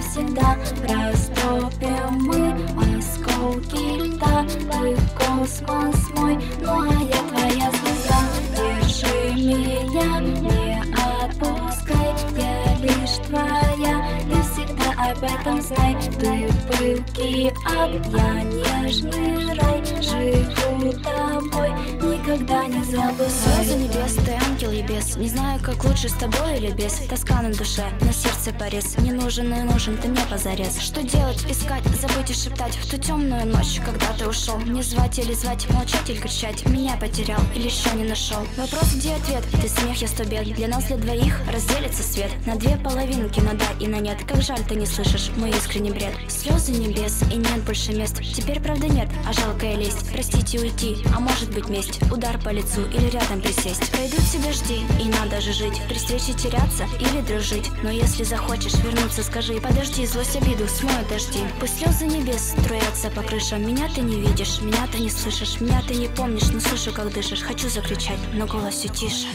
навсегда. Растопим мы осколки льда. Ты космос мой, ну а я твоя звезда. Держи меня, не отпускай, я лишь твоя, и всегда об этом знай. Ты пылкий ад, я нежный рай, живу тобой, никогда не забывай. Слезы небес, ты ангел и бес. Не знаю, как лучше с тобой или без. Тоска на душе, на сердце порез. Не нужен и нужен ты мне позарез. Что делать, искать, забыть и шептать в ту темную ночь, когда ты ушел. Не звать или звать, молчать или кричать. Меня потерял или еще не нашел. Вопрос, где ответ? Ты смех, я сто бед. Для нас, для двоих, разделится свет на две половинки, на да и на нет. Как жаль, ты не слышишь мой искренний бред. Слезы небес, и нет больше мест. Теперь правда нет, а жалкая лесть. Простить и уйти, а может быть месть. Удар по лицу или рядом присесть. Пройдут тебя, жди, и надо же жить. При встрече теряться или дружить. Но если захочешь вернуться, скажи. Подожди, злость, обиду смоют дожди. Пусть слезы небес струятся по крышам. Меня ты не видишь, меня ты не слышишь, меня ты не помнишь, но слышу, как дышишь. Хочу закричать, но голос все тише.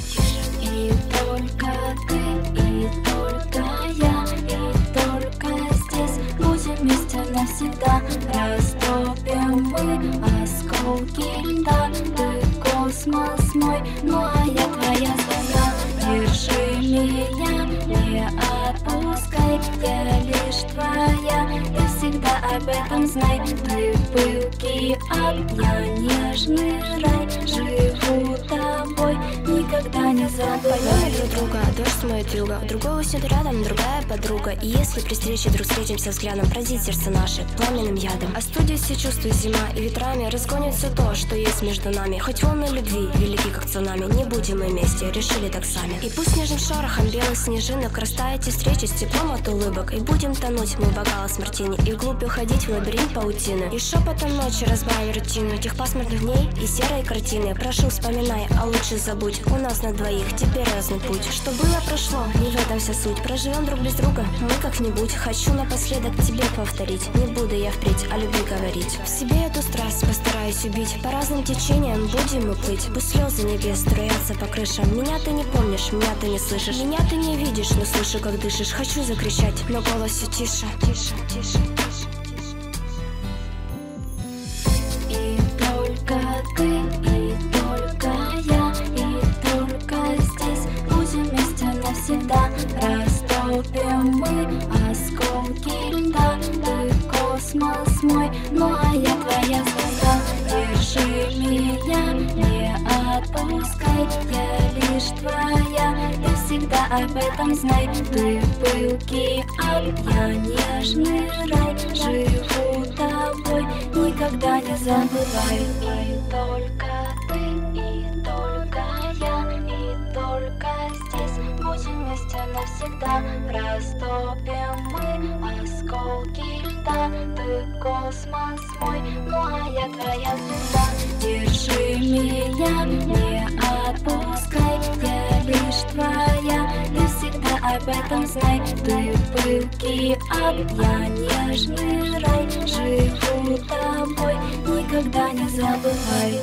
И только ты, и только я, и только здесь будем вместе навсегда. Растопим мы осколки льда. Ты космос мой, ну а я твоя звезда. Держи меня, не отпускай, я лишь твоя, и всегда об этом знай. Ты пылкий ад, я нежный рай, живу тобой, никогда не забывай. Поймем друг друга, дождь смоет юга. Другой уснет рядом, другая подруга. И если при встрече вдруг встретимся взглядом, поразит сердце наше пламенным ядом. Остудит все чувства зима, и ветрами разгонит все то, что есть между нами. Хоть волны любви велики, как цунами, не будем мы вместе, решили так сами. И пусть нежным шорохом белых снежинок растает и встречи с теплом от улыбок. И будем тонуть мы в бокалах с мартини, и вглубь уходить в лабиринт паутины. И шепотом ночи разбавим рутину этих пасмурных дней и серой картины. Прошу, вспоминай, а лучше забудь. У нас на двоих теперь разный путь. Что было, прошло, не в этом вся суть. Проживем друг без друга, мы как-нибудь. Хочу напоследок тебе повторить. Не буду я впредь о любви говорить. В себе эту страсть постараюсь убить. По разным течениям будем мы плыть. Пусть слезы небес струятся по крышам. Меня ты не помнишь, меня ты не слышишь, меня ты не видишь, но слышу, как дышишь. Хочу закричать, но голос все тише, тише, тише, тише. И только ты, и только я, и только здесь будем вместе навсегда. Растопим мы осколки льда. Ты космос мой, ну а я твоя звезда. Держи меня, не отпускай, я лишь твоя, и всегда об этом знай. Ты пылкий ад, я нежный рай, живу тобой, никогда не забывай. И только ты, и только я, и только здесь будем вместе навсегда. Растопим мы осколки льда. Ты космос мой, ну а я твоя звезда. Держи меня, не отпускай, я лишь твоя, и всегда об этом знай. Ты пылкий ад, я нежный рай, живу тобой, никогда не забывай.